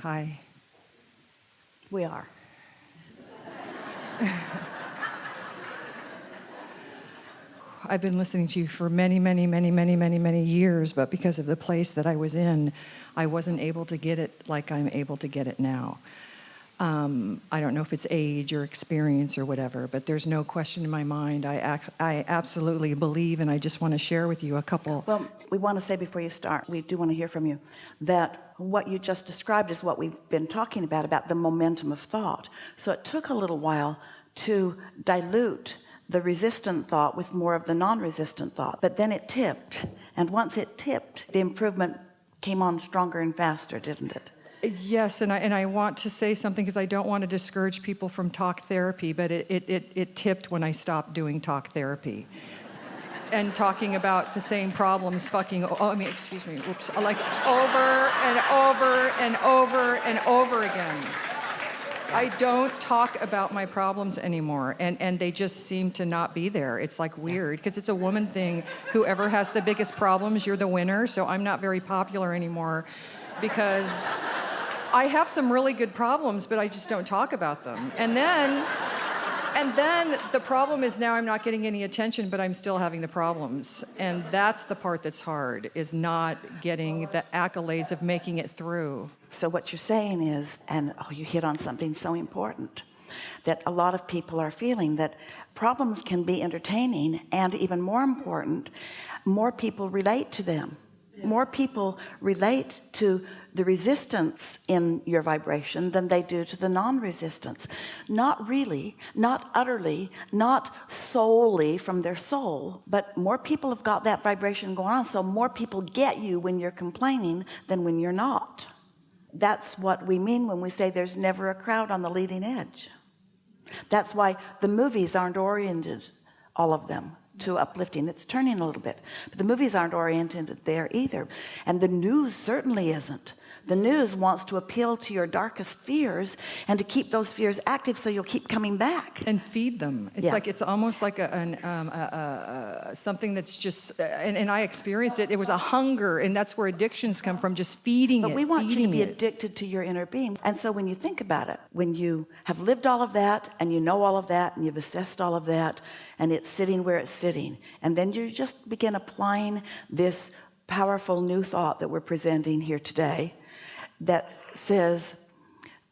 Hi. We are. I've been listening to you for many years, but because of the place that I was in, I wasn't able to get it like I'm able to get it now. I don't know if it's age or experience or whatever, but there's no question in my mind. I absolutely believe, and I just want to share with you a couple. Well, we want to say before you start, we do want to hear from you, that what you just described is what we've been talking about the momentum of thought. So it took a little while to dilute the resistant thought with more of the non-resistant thought, but then it tipped, and once it tipped, the improvement came on stronger and faster, didn't it? Yes, and I want to say something because I don't want to discourage people from talk therapy, but it tipped when I stopped doing talk therapy and talking about the same problems like over and over and over and over again. I don't talk about my problems anymore, and they just seem to not be there. It's like weird, because it's a woman thing. Whoever has the biggest problems, you're the winner, so I'm not very popular anymore because I have some really good problems, but I just don't talk about them. And then the problem is now I'm not getting any attention, but I'm still having the problems. And that's the part that's hard, is not getting the accolades of making it through. So what you're saying is, and you hit on something so important, that a lot of people are feeling that problems can be entertaining, and even more important, more people relate to them. More people relate to the resistance in your vibration than they do to the non-resistance. Not really, not utterly, not solely from their soul, but more people have got that vibration going on, so more people get you when you're complaining than when you're not. That's what we mean when we say there's never a crowd on the leading edge. That's why the movies aren't oriented, all of them, to uplifting. It's turning a little bit, but the movies aren't oriented there either, and the news certainly isn't. The news wants to appeal to your darkest fears and to keep those fears active so you'll keep coming back and feed them. It's like, it's almost like something that's just, and I experienced it. It was a hunger, and that's where addictions come from, just feeding it. But we want you to be addicted to your inner being. And so when you think about it, when you have lived all of that, and you know all of that, and you've assessed all of that, and it's sitting where it's sitting, and then you just begin applying this powerful new thought that we're presenting here today, that says,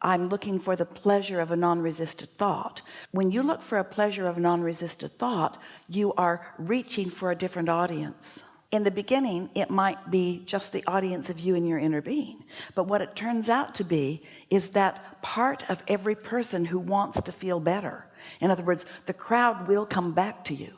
I'm looking for the pleasure of a non-resisted thought. When you look for a pleasure of a non-resisted thought, you are reaching for a different audience. In the beginning, it might be just the audience of you and your inner being, but what it turns out to be is that part of every person who wants to feel better. In other words, the crowd will come back to you.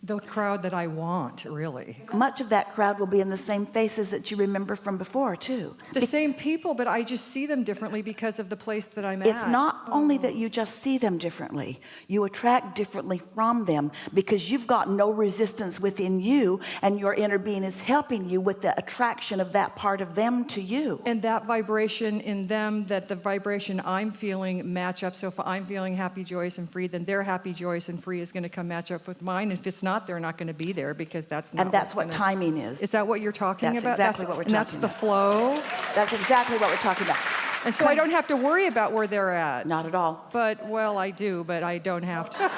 The crowd that I want, really. Much of that crowd will be in the same faces that you remember from before, too. The same people, but I just see them differently because of the place that I'm at. It's not only that you just see them differently, you attract differently from them because you've got no resistance within you, and your inner being is helping you with the attraction of that part of them to you. And that vibration in them, that the vibration I'm feeling match up. So if I'm feeling happy, joyous, and free, then their happy, joyous, and free is going to come match up with mine. And if it's not, they're not going to be there because that's not. And that's what timing is. Is that what you're talking about? That's exactly what we're talking about. And that's the flow. That's exactly what we're talking about. And so I don't have to worry about where they're at. Not at all. But, well, I do, but I don't have to.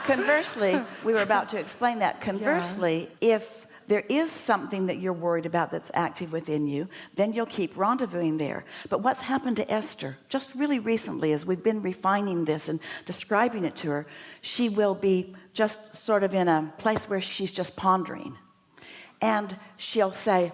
Conversely, we were about to explain that. Conversely, if there is something that you're worried about that's active within you, then you'll keep rendezvousing there. But what's happened to Esther just really recently, as we've been refining this and describing it to her, she will be just sort of in a place where she's just pondering, and she'll say,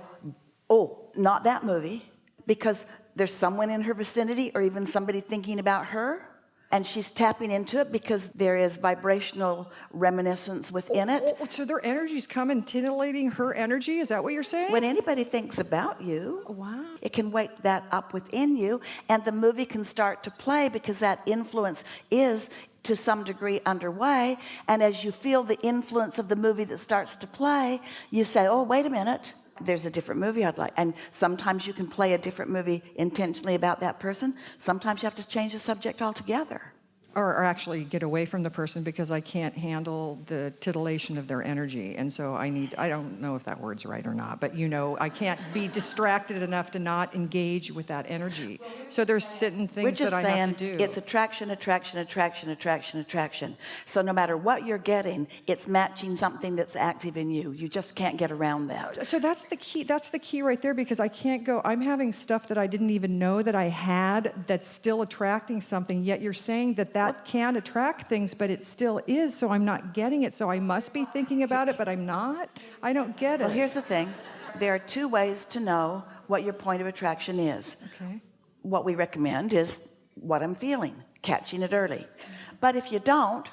oh, not that movie, because there's someone in her vicinity or even somebody thinking about her, and she's tapping into it because there is vibrational reminiscence within it. So their energies come and titillating her energy? Is that what you're saying? When anybody thinks about you, wow, it can wake that up within you, and the movie can start to play because that influence is to some degree underway. And as you feel the influence of the movie that starts to play, you say, oh, wait a minute, there's a different movie I'd like. And sometimes you can play a different movie intentionally about that person. Sometimes you have to change the subject altogether. or actually get away from the person because I can't handle the titillation of their energy. And so I don't know if that word's right or not, but I can't be distracted enough to not engage with that energy. So there's certain things that I have to do. It's attraction, attraction, attraction, attraction, attraction. So no matter what you're getting, it's matching something that's active in you. You just can't get around that. So that's the key. That's the key right there, because I can't go, I'm having stuff that I didn't even know that I had that's still attracting something, yet you're saying that can attract things, but it still is, so I'm not getting it. So I must be thinking about it, but I'm not? I don't get it. Well, here's the thing. There are two ways to know what your point of attraction is. Okay. What we recommend is what I'm feeling, catching it early. But if you don't,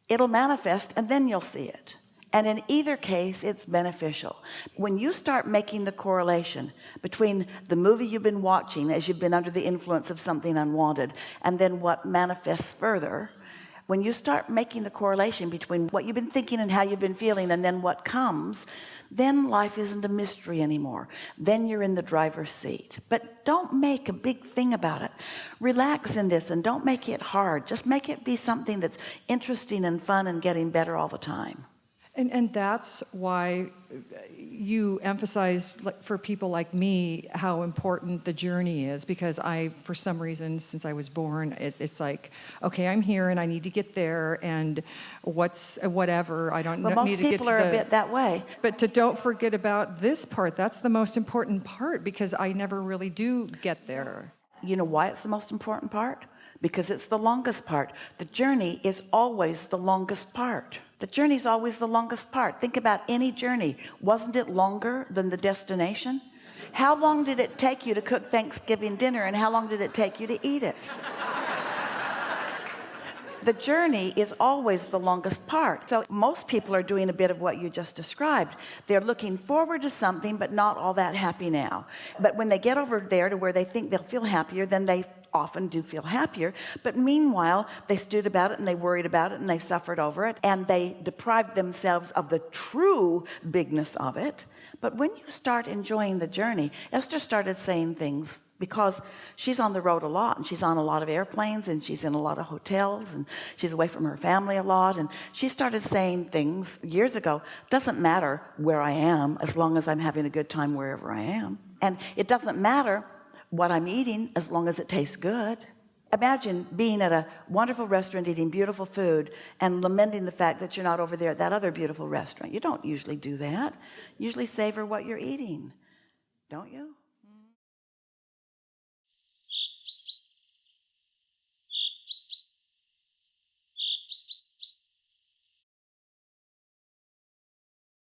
it'll manifest and then you'll see it. And in either case, it's beneficial. When you start making the correlation between the movie you've been watching as you've been under the influence of something unwanted, and then what manifests further, when you start making the correlation between what you've been thinking and how you've been feeling and then what comes, then life isn't a mystery anymore. Then you're in the driver's seat. But don't make a big thing about it. Relax in this and don't make it hard. Just make it be something that's interesting and fun and getting better all the time. And that's why you emphasize, for people like me, how important the journey is, because for some reason, since I was born, it's like, okay, I'm here and I need to get there, and whatever, I don't need to get to Most people are a bit that way. But don't forget about this part. That's the most important part, because I never really do get there. You know why it's the most important part? Because it's the longest part. The journey is always the longest part. The journey is always the longest part. Think about any journey. Wasn't it longer than the destination? How long did it take you to cook Thanksgiving dinner, and how long did it take you to eat it? The journey is always the longest part. So most people are doing a bit of what you just described. They're looking forward to something, but not all that happy now. But when they get over there to where they think they'll feel happier, then they often do feel happier. But meanwhile, they stewed about it and they worried about it and they suffered over it and they deprived themselves of the true bigness of it. But when you start enjoying the journey, Esther started saying things, because she's on the road a lot, and she's on a lot of airplanes, and she's in a lot of hotels, and she's away from her family a lot, and she started saying things years ago, doesn't matter where I am as long as I'm having a good time wherever I am, and it doesn't matter what I'm eating as long as it tastes good. Imagine being at a wonderful restaurant eating beautiful food and lamenting the fact that you're not over there at that other beautiful restaurant. You don't usually do that. You usually savor what you're eating, don't you?